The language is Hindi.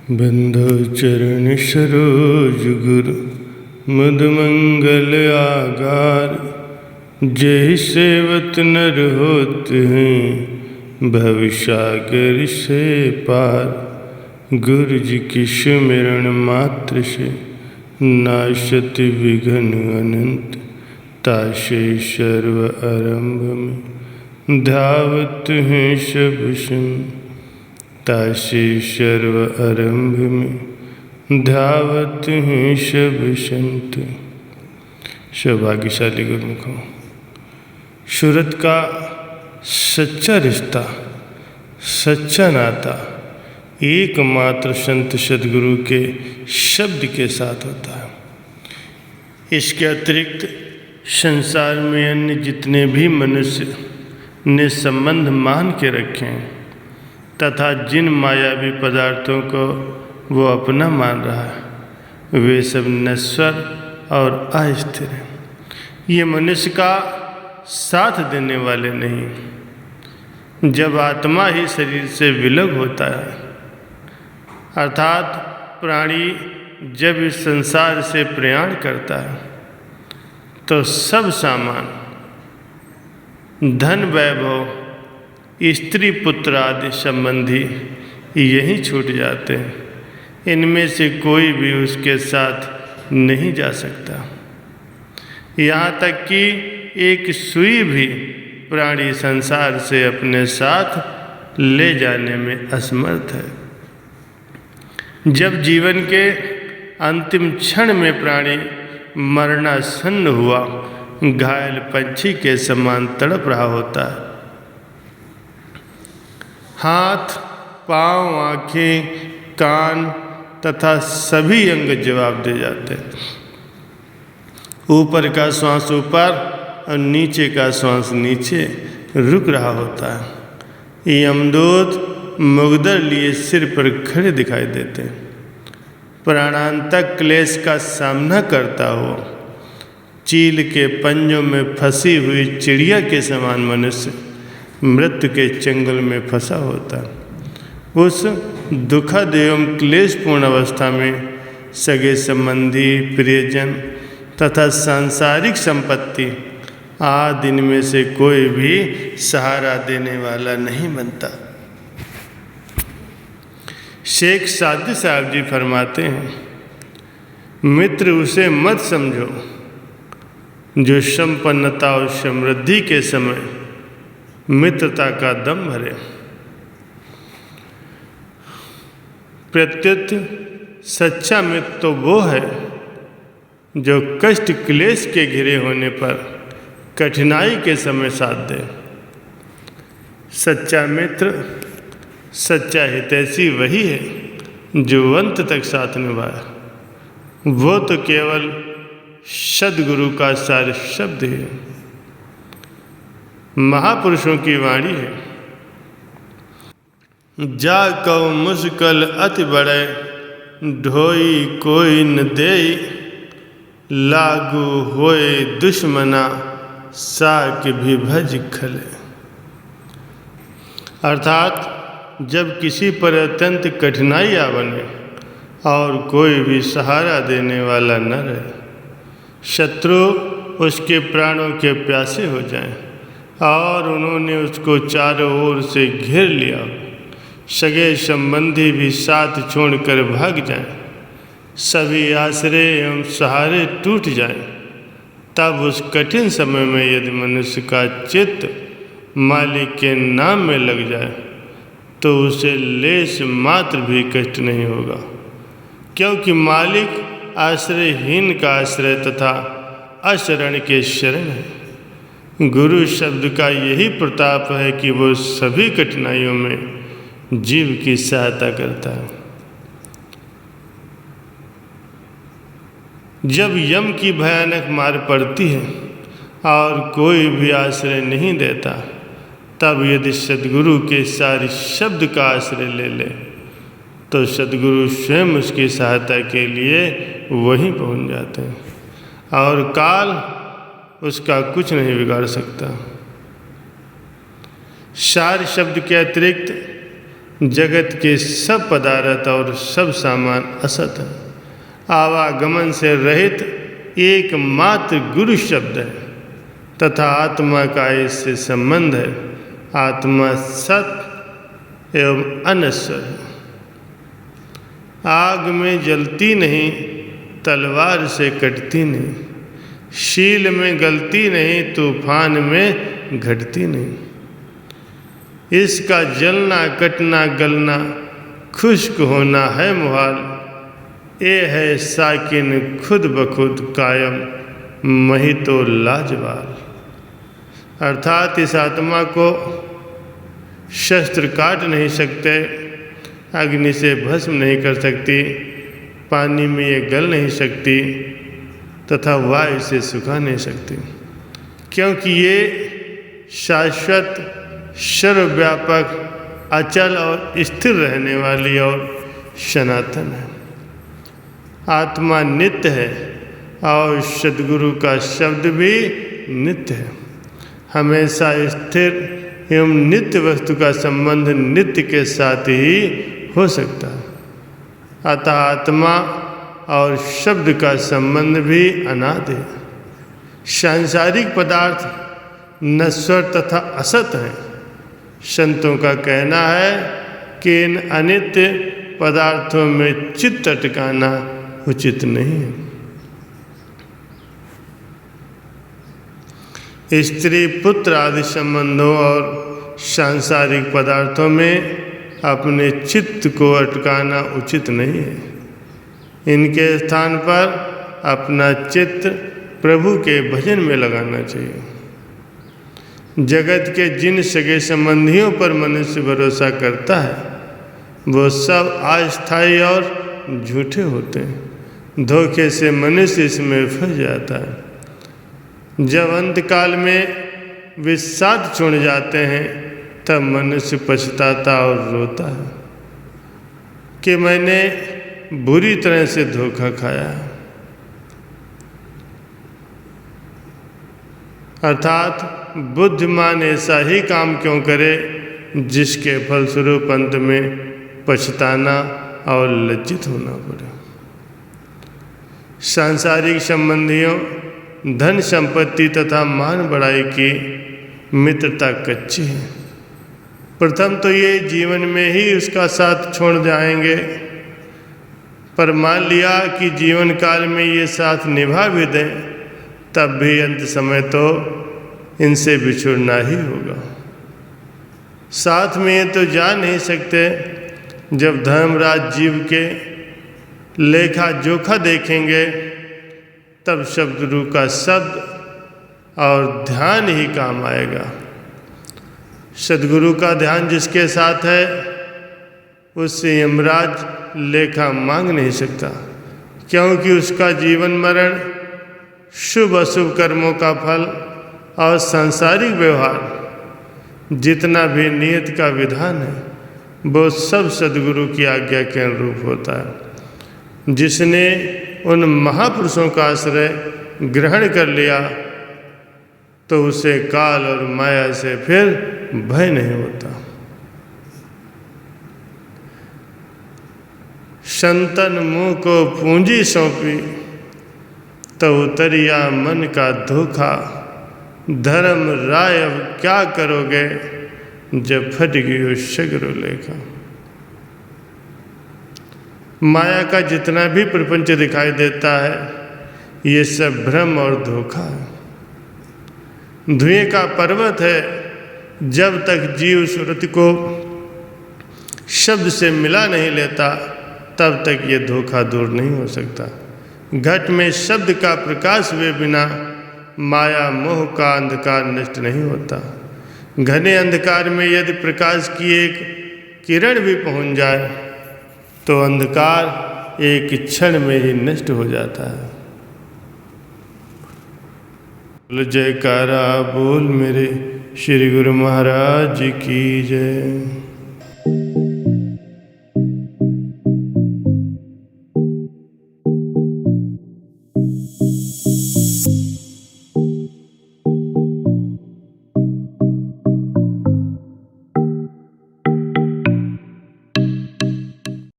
बंधो चरण सरोज गुरु मुद मंगल आगार। जय सेवत नर होत हैं भवसागर से पार। गुरु जी की सुमिरन मात्र से नाशत विघ्न अनंत। ताशे सर्व आरंभ में धावत हैं सब संत। ताशे सर्व आरंभ में धावत हैं सब संत। सौभाग्यशाली गुरुमुखों, सूरत का सच्चा रिश्ता, सच्चा नाता एकमात्र संत सद्गुरु के शब्द के साथ होता है। इसके अतिरिक्त संसार में अन्य जितने भी मनुष्य ने संबंध मान के रखे हैं तथा जिन मायावी पदार्थों को वो अपना मान रहा है, वे सब नश्वर और अस्थिर हैं। ये मनुष्य का साथ देने वाले नहीं। जब आत्मा ही शरीर से विलग होता है, अर्थात प्राणी जब इस संसार से प्रयाण करता है, तो सब सामान, धन वैभव, स्त्री पुत्र आदि संबंधी यहीं छूट जाते हैं। इनमें से कोई भी उसके साथ नहीं जा सकता। यहाँ तक कि एक सुई भी प्राणी संसार से अपने साथ ले जाने में असमर्थ है। जब जीवन के अंतिम क्षण में प्राणी मरणासन्न हुआ घायल पंछी के समान तड़प रहा होता है, हाथ, पांव, आँखें, कान तथा सभी अंग जवाब दे जाते हैं। ऊपर का श्वास ऊपर और नीचे का श्वास नीचे रुक रहा होता है। यमदूत मुग्दर लिए सिर पर खड़े दिखाई देते हैं। प्राणांतक क्लेश का सामना करता हो चील के पंजों में फंसी हुई चिड़िया के समान मनुष्य मृत्यु के चंगुल में फंसा होता। उस दुखद एवं क्लेशपूर्ण अवस्था में सगे संबंधी, प्रियजन तथा सांसारिक संपत्ति आदि इनमें से कोई भी सहारा देने वाला नहीं बनता। शेख सादी साहब जी फरमाते हैं, मित्र उसे मत समझो जो संपन्नता और समृद्धि के समय मित्रता का दम भरे। प्रत्युत सच्चा मित्र तो वो है जो कष्ट क्लेश के घिरे होने पर कठिनाई के समय साथ दे। सच्चा मित्र, सच्चा हितैषी वही है जो अंत तक साथ निभाए। वो तो केवल सद्गुरु का सार शब्द है, महापुरुषों की वाणी है। जा कौ मुश्किल अति बड़े ढोई कोई न देई। लागू होए दुश्मना साक भी भज खले। अर्थात जब किसी पर अत्यंत कठिनाई आ बने और कोई भी सहारा देने वाला न रहे, शत्रु उसके प्राणों के प्यासे हो जाएं और उन्होंने उसको चारों ओर से घेर लिया, सगे संबंधी भी साथ छोड़कर भाग जाएं, सभी आश्रय एवं सहारे टूट जाएं, तब उस कठिन समय में यदि मनुष्य का चित्त मालिक के नाम में लग जाए तो उसे लेश मात्र भी कष्ट नहीं होगा, क्योंकि मालिक आश्रयहीन का आश्रय तथा अशरण के शरण है। गुरु शब्द का यही प्रताप है कि वो सभी कठिनाइयों में जीव की सहायता करता है। जब यम की भयानक मार पड़ती है और कोई भी आश्रय नहीं देता, तब यदि सद्गुरु के सारे शब्द का आश्रय ले ले तो सद्गुरु स्वयं उसकी सहायता के लिए वहीं पहुंच जाते हैं और काल उसका कुछ नहीं बिगाड़ सकता। सार शब्द के अतिरिक्त जगत के सब पदार्थ और सब सामान असत है। आवागमन से रहित एकमात्र गुरु शब्द है तथा आत्मा का इससे संबंध है। आत्मा सत एवं अनश्वर है। आग में जलती नहीं, तलवार से कटती नहीं, शील में गलती नहीं, तूफान में घटती नहीं। इसका जलना, कटना, गलना, खुश्क होना है मुहाल। ये है साकिन खुद बखुद कायम, मही तो लाजवाल। अर्थात इस आत्मा को शस्त्र काट नहीं सकते, अग्नि से भस्म नहीं कर सकती, पानी में ये गल नहीं सकती तथा वायु से सुखा नहीं सकती, क्योंकि ये शाश्वत, सर्वव्यापक, अचल और स्थिर रहने वाली और सनातन है। आत्मा नित्य है और सद्गुरु का शब्द भी नित्य है। हमेशा स्थिर एवं नित्य वस्तु का संबंध नित्य के साथ ही हो सकता है। अतः आत्मा और शब्द का संबंध भी अनादि है। सांसारिक पदार्थ नश्वर तथा असत हैं। संतों का कहना है कि इन अनित्य पदार्थों में चित्त अटकाना उचित नहीं है। स्त्री पुत्र आदि संबंधों और सांसारिक पदार्थों में अपने चित्त को अटकाना उचित नहीं है। इनके स्थान पर अपना चित्त प्रभु के भजन में लगाना चाहिए। जगत के जिन सगे संबंधियों पर मनुष्य भरोसा करता है वो सब अस्थायी और झूठे होते हैं। धोखे से मनुष्य इसमें फंस जाता है। जब अंतकाल में विषाद छोड़ जाते हैं तब मनुष्य पछताता और रोता है कि मैंने बुरी तरह से धोखा खाया। अर्थात बुद्धिमान ऐसा ही काम क्यों करे जिसके फलस्वरूप अंत में पछताना और लज्जित होना पड़े। सांसारिक संबंधियों, धन संपत्ति तथा मान बढ़ाई की मित्रता कच्ची है। प्रथम तो ये जीवन में ही उसका साथ छोड़ जाएंगे, पर मान लिया कि जीवन काल में ये साथ निभा भी दें तब भी अंत समय तो इनसे बिछुड़ना ही होगा। साथ में ये तो जा नहीं सकते। जब धर्मराज जीव के लेखा जोखा देखेंगे तब सद्गुरु का शब्द और ध्यान ही काम आएगा। सद्गुरु का ध्यान जिसके साथ है उससे यमराज लेखा मांग नहीं सकता, क्योंकि उसका जीवन मरण, शुभ अशुभ कर्मों का फल और सांसारिक व्यवहार जितना भी नियत का विधान है वो सब सद्गुरु की आज्ञा के अनुरूप होता है। जिसने उन महापुरुषों का आश्रय ग्रहण कर लिया तो उसे काल और माया से फिर भय नहीं होता। संतन मुँह को पूंजी सौंपी तो उतरिया मन का धोखा। धर्म राय अब क्या करोगे जब फट गई सगरो लेखा। माया का जितना भी प्रपंच दिखाई देता है ये सब भ्रम और धोखा है। धुएं का पर्वत है। जब तक जीव सुरति को शब्द से मिला नहीं लेता तब तक ये धोखा दूर नहीं हो सकता। घट में शब्द का प्रकाश हुए बिना माया मोह का अंधकार नष्ट नहीं होता। घने अंधकार में यदि प्रकाश की एक किरण भी पहुंच जाए तो अंधकार एक क्षण में ही नष्ट हो जाता है। बोल जयकारा बोल मेरे श्री गुरु महाराज की जय।